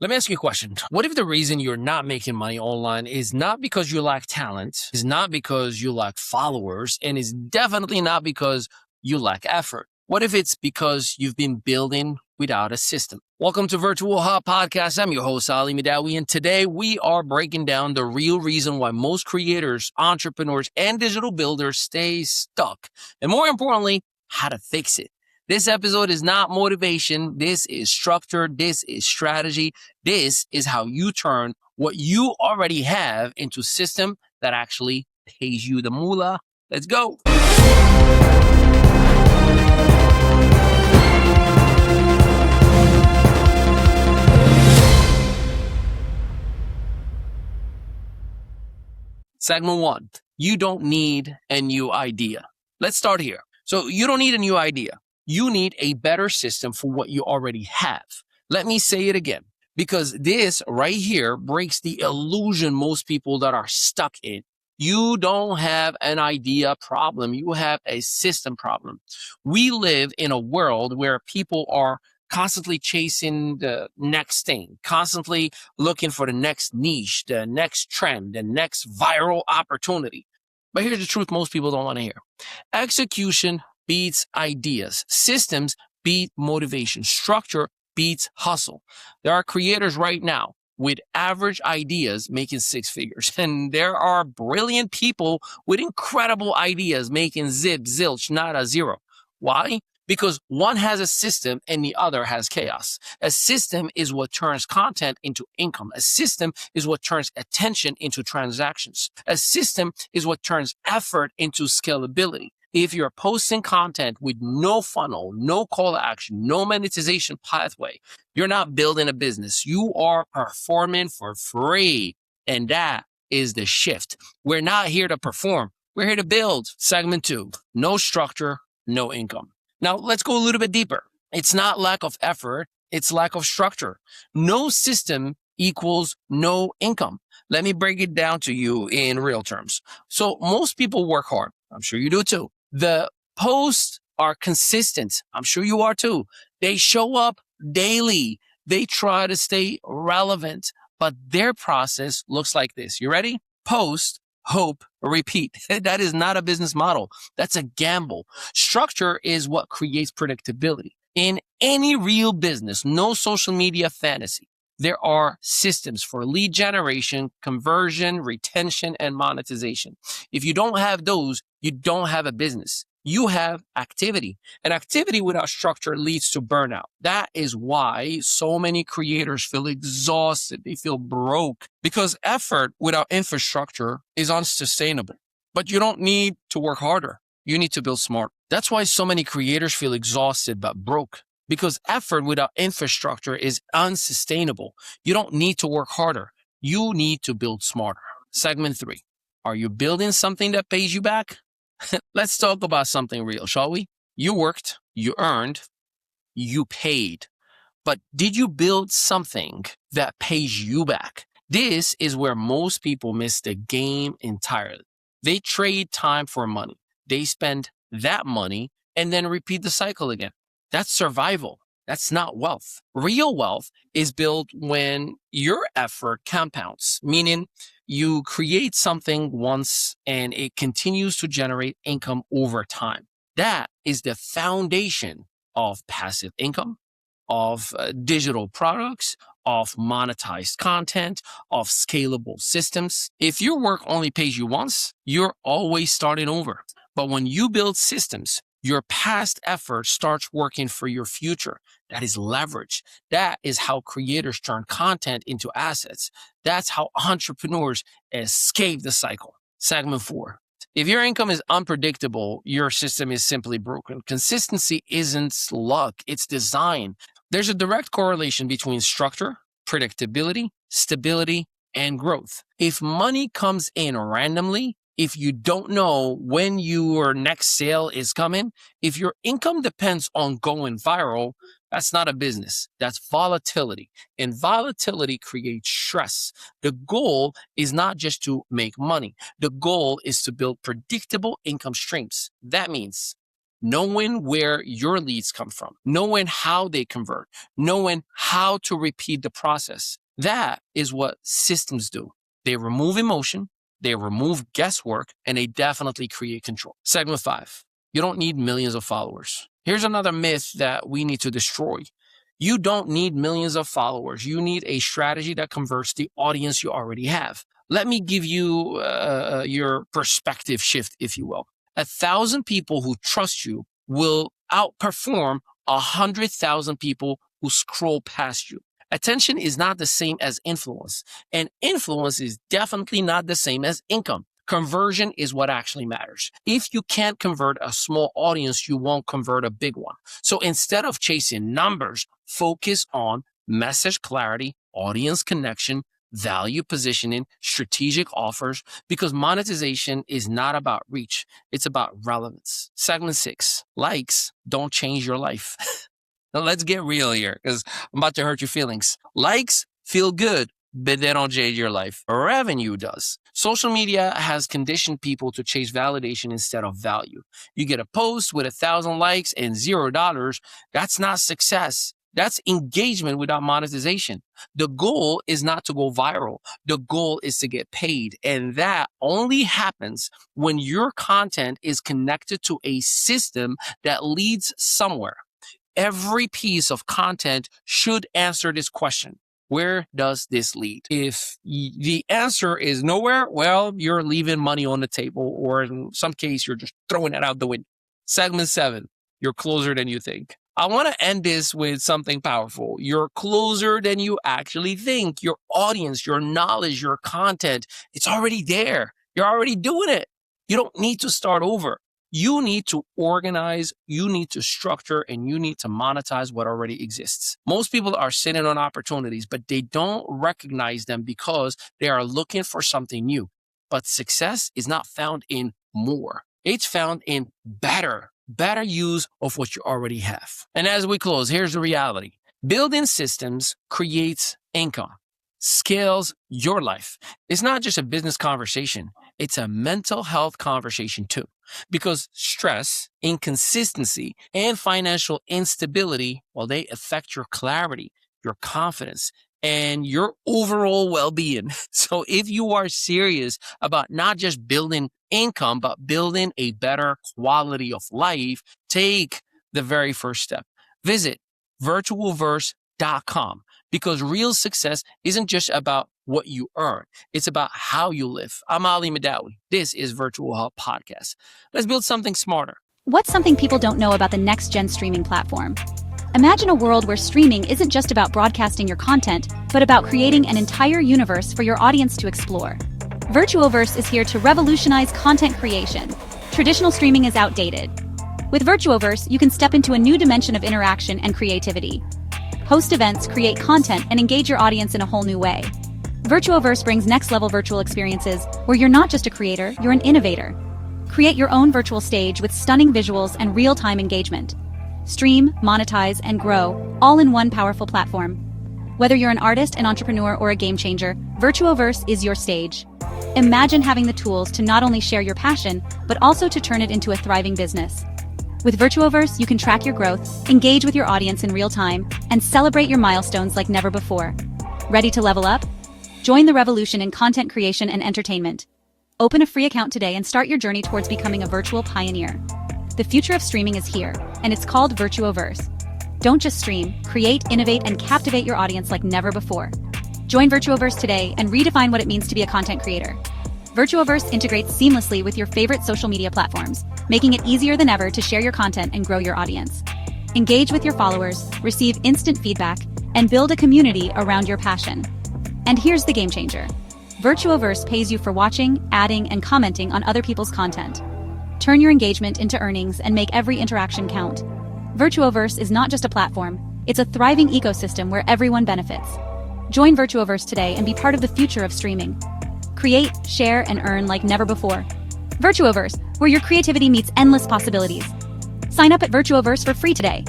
Let me ask you a question. What if the reason you're not making money online is not because you lack talent, is not because you lack followers, and is definitely not because you lack effort? What if it's because you've been building without a system? Welcome to VirtuoHub Podcast. I'm your host, Ali Mehdaoui, and today we are breaking down the real reason why most creators, entrepreneurs, and digital builders stay stuck, and more importantly, how to fix it. This episode is not motivation. This is structure. This is strategy. This is how you turn what you already have into a system that actually pays you the moolah. Let's go. Segment 1, you don't need a new idea. Let's start here. So you don't need a new idea. You need a better system for what you already have. Let me say it again, because this right here breaks the illusion most people that are stuck in. You don't have an idea problem. You have a system problem. We live in a world where people are constantly chasing the next thing, constantly looking for the next niche, the next trend, the next viral opportunity. But here's the truth most people don't want to hear. Execution beats ideas. Systems beat motivation. Structure beats hustle. There are creators right now with average ideas making six figures. And there are brilliant people with incredible ideas making zip, zilch, nada, zero. Why? Because one has a system and the other has chaos. A system is what turns content into income. A system is what turns attention into transactions. A system is what turns effort into scalability. If you're posting content with no funnel, no call to action, no monetization pathway, you're not building a business. You are performing for free. And that is the shift. We're not here to perform. We're here to build. Segment 2, no structure, no income. Now, let's go a little bit deeper. It's not lack of effort. It's lack of structure. No system equals no income. Let me break it down to you in real terms. So most people work hard. I'm sure you do too. The posts are consistent. I'm sure you are too. They show up daily. They try to stay relevant, but their process looks like this. You ready? Post, hope, repeat. That is not a business model. That's a gamble. Structure is what creates predictability. In any real business, no social media fantasy, there are systems for lead generation, conversion, retention, and monetization. If you don't have those, you don't have a business. You have activity. And activity without structure leads to burnout. That is why so many creators feel exhausted. They feel broke because effort without infrastructure is unsustainable. But you don't need to work harder. You need to build smart. That's why so many creators feel exhausted but broke. Because effort without infrastructure is unsustainable. You don't need to work harder. You need to build smarter. Segment 3. Are you building something that pays you back? Let's talk about something real, shall we? You worked, you earned, you paid. But did you build something that pays you back? This is where most people miss the game entirely. They trade time for money. They spend that money and then repeat the cycle again. That's survival. That's not wealth. Real wealth is built when your effort compounds, meaning you create something once and it continues to generate income over time. That is the foundation of passive income, of digital products, of monetized content, of scalable systems. If your work only pays you once, you're always starting over. But when you build systems, your past effort starts working for your future. That is leverage. That is how creators turn content into assets. That's how entrepreneurs escape the cycle. Segment 4. If your income is unpredictable, your system is simply broken. Consistency isn't luck, it's design. There's a direct correlation between structure, predictability, stability, and growth. If money comes in randomly, if you don't know when your next sale is coming, if your income depends on going viral, that's not a business. That's volatility. And volatility creates stress. The goal is not just to make money. The goal is to build predictable income streams. That means knowing where your leads come from, knowing how they convert, knowing how to repeat the process. That is what systems do. They remove emotion, they remove guesswork, and they definitely create control. Segment 5, you don't need millions of followers. Here's another myth that we need to destroy. You don't need millions of followers. You need a strategy that converts the audience you already have. Let me give you your perspective shift, if you will. 1,000 people who trust you will outperform 100,000 people who scroll past you. Attention is not the same as influence, and influence is definitely not the same as income. Conversion is what actually matters. If you can't convert a small audience, you won't convert a big one. So instead of chasing numbers, focus on message clarity, audience connection, value positioning, strategic offers, because monetization is not about reach. It's about relevance. Segment 6, likes don't change your life. Now let's get real here because I'm about to hurt your feelings. Likes feel good, but they don't change your life. Revenue does. Social media has conditioned people to chase validation instead of value. You get a post with 1,000 likes and $0. That's not success. That's engagement without monetization. The goal is not to go viral. The goal is to get paid. And that only happens when your content is connected to a system that leads somewhere. Every piece of content should answer this question. Where does this lead? If the answer is nowhere, well, you're leaving money on the table, or in some case, you're just throwing it out the window. Segment 7, you're closer than you think. I want to end this with something powerful. You're closer than you actually think. Your audience, your knowledge, your content, it's already there. You're already doing it. You don't need to start over. You need to organize, you need to structure, and you need to monetize what already exists. Most people are sitting on opportunities, but they don't recognize them because they are looking for something new. But success is not found in more. It's found in better use of what you already have. And as we close, here's the reality. Building systems creates income, scales your life. It's not just a business conversation. It's a mental health conversation too. Because stress, inconsistency, and financial instability, well, they affect your clarity, your confidence, and your overall well-being. So if you are serious about not just building income, but building a better quality of life, take the very first step. Visit VirtuoHub.com, because real success isn't just about what you earn. It's about how you live. I'm Ali Mehdaoui. This is VirtuoHub Podcast. Let's build something smarter. What's something people don't know about the next-gen streaming platform? Imagine a world where streaming isn't just about broadcasting your content, but about creating an entire universe for your audience to explore. VirtuoVerse is here to revolutionize content creation. Traditional streaming is outdated. With VirtuoVerse, you can step into a new dimension of interaction and creativity. Host events, create content, and engage your audience in a whole new way. VirtuoVerse brings next-level virtual experiences where you're not just a creator, you're an innovator. Create your own virtual stage with stunning visuals and real-time engagement. Stream, monetize, and grow, all in one powerful platform. Whether you're an artist, an entrepreneur, or a game changer, VirtuoVerse is your stage. Imagine having the tools to not only share your passion, but also to turn it into a thriving business. With VirtuoVerse, you can track your growth, engage with your audience in real time, and celebrate your milestones like never before. Ready to level up? Join the revolution in content creation and entertainment. Open a free account today and start your journey towards becoming a virtual pioneer. The future of streaming is here, and it's called VirtuoVerse. Don't just stream, create, innovate, and captivate your audience like never before. Join VirtuoVerse today and redefine what it means to be a content creator. VirtuoVerse integrates seamlessly with your favorite social media platforms, making it easier than ever to share your content and grow your audience. Engage with your followers, receive instant feedback, and build a community around your passion. And here's the game changer. VirtuoVerse pays you for watching, adding, and commenting on other people's content. Turn your engagement into earnings and make every interaction count. VirtuoVerse is not just a platform, it's a thriving ecosystem where everyone benefits. Join VirtuoVerse today and be part of the future of streaming. Create, share, and earn like never before. VirtuoVerse, where your creativity meets endless possibilities. Sign up at VirtuoVerse for free today.